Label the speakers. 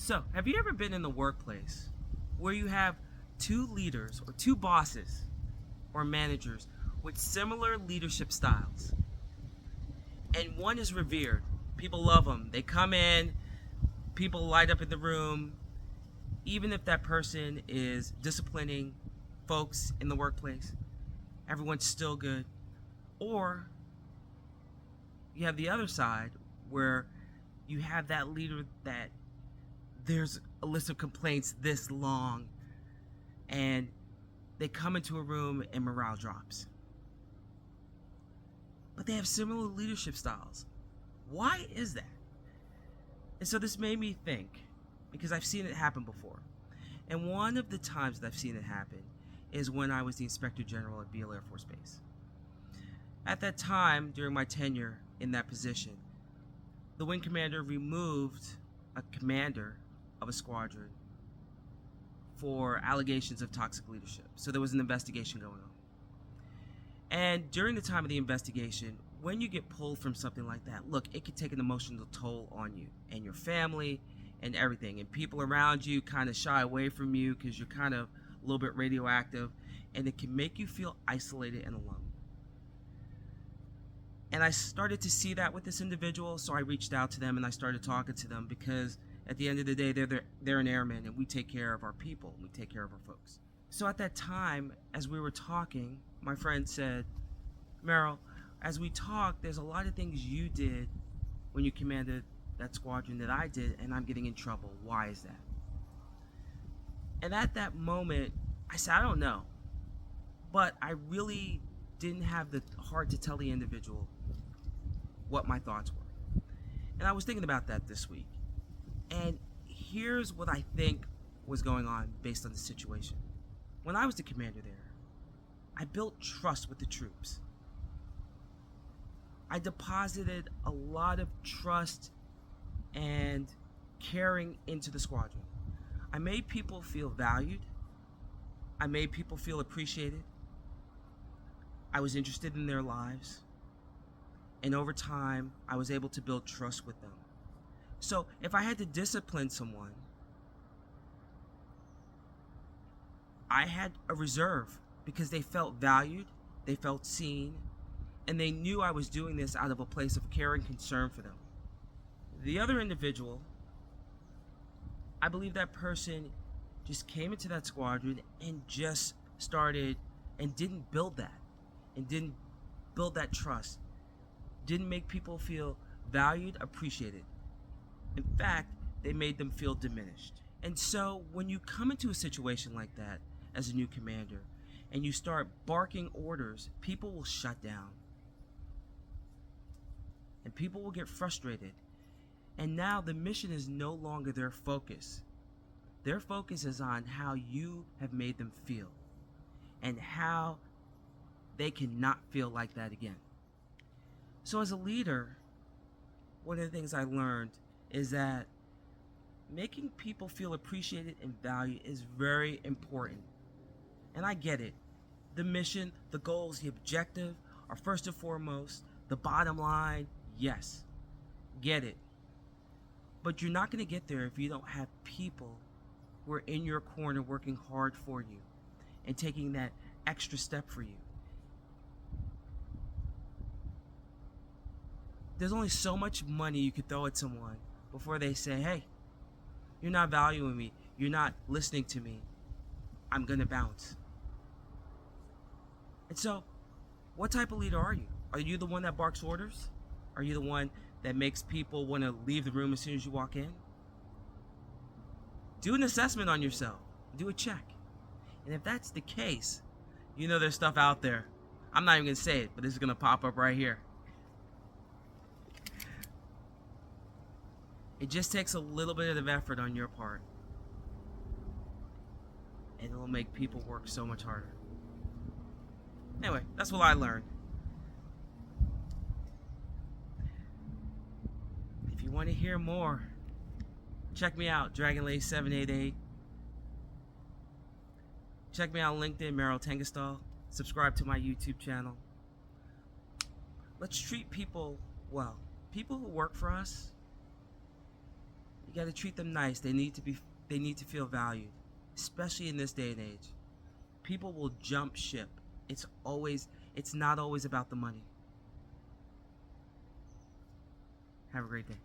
Speaker 1: So, have you ever been in the workplace where you have two leaders or two bosses or managers with similar leadership styles? And one is revered. People love them. They come in, people light up in the room, even if that person is disciplining folks in the workplace. Everyone's still good. Or you have the other side where you have that leader that there's a list of complaints this long and they come into a room and morale drops. But they have similar leadership styles. Why is that? And so this made me think, because I've seen it happen before. And one of the times that I've seen it happen is when I was the Inspector General at Beale Air Force Base. At that time, during my tenure in that position, the wing commander removed a commander of a squadron for allegations of toxic leadership. So there was an investigation going on. And during the time of the investigation, when you get pulled from something like that, look, it can take an emotional toll on you and your family and everything. And people around you kind of shy away from you because you're kind of a little bit radioactive. And it can make you feel isolated and alone. And I started to see that with this individual, so I reached out to them and I started talking to them because at the end of the day, they're an airman and we take care of our people, we take care of our folks. So at that time, as we were talking, my friend said, Merrill, as we talk, there's a lot of things you did when you commanded that squadron that I did, and I'm getting in trouble. Why is that? And at that moment, I said, I don't know. But I really didn't have the heart to tell the individual what my thoughts were. And I was thinking about that this week. And here's what I think was going on based on the situation. When I was the commander there, I built trust with the troops. I deposited a lot of trust and caring into the squadron. I made people feel valued. I made people feel appreciated. I was interested in their lives. And over time, I was able to build trust with them. So if I had to discipline someone, I had a reserve because they felt valued, they felt seen, and they knew I was doing this out of a place of care and concern for them. The other individual, I believe that person just came into that squadron and just started and didn't build that, and didn't build that trust, didn't make people feel valued, appreciated. In fact, they made them feel diminished. And so when you come into a situation like that as a new commander and you start barking orders, people will shut down. And people will get frustrated. And now the mission is no longer their focus. Their focus is on how you have made them feel and how they cannot feel like that again. So as a leader, one of the things I learned is that making people feel appreciated and valued is very important. And I get it. The mission, the goals, the objective are first and foremost. The bottom line, yes, get it. But you're not going to get there if you don't have people who are in your corner working hard for you and taking that extra step for you. There's only so much money you could throw at someone before they say, hey, you're not valuing me, you're not listening to me, I'm gonna bounce. And so, what type of leader are you? Are you the one that barks orders? Are you the one that makes people want to leave the room as soon as you walk in? Do an assessment on yourself. Do a check. And if that's the case, you know there's stuff out there. I'm not even gonna say it, but this is gonna pop up right here. It just takes a little bit of effort on your part, and it'll make people work so much harder. Anyway, that's what I learned. If you want to hear more, check me out, DragonLay788. Check me out on LinkedIn, Merrill Tengestal. Subscribe to my YouTube channel. Let's treat people well. People who work for us, You got to treat them nice. They need to feel valued, especially in this day and age. People will jump ship. It's not always about the money. Have a great day.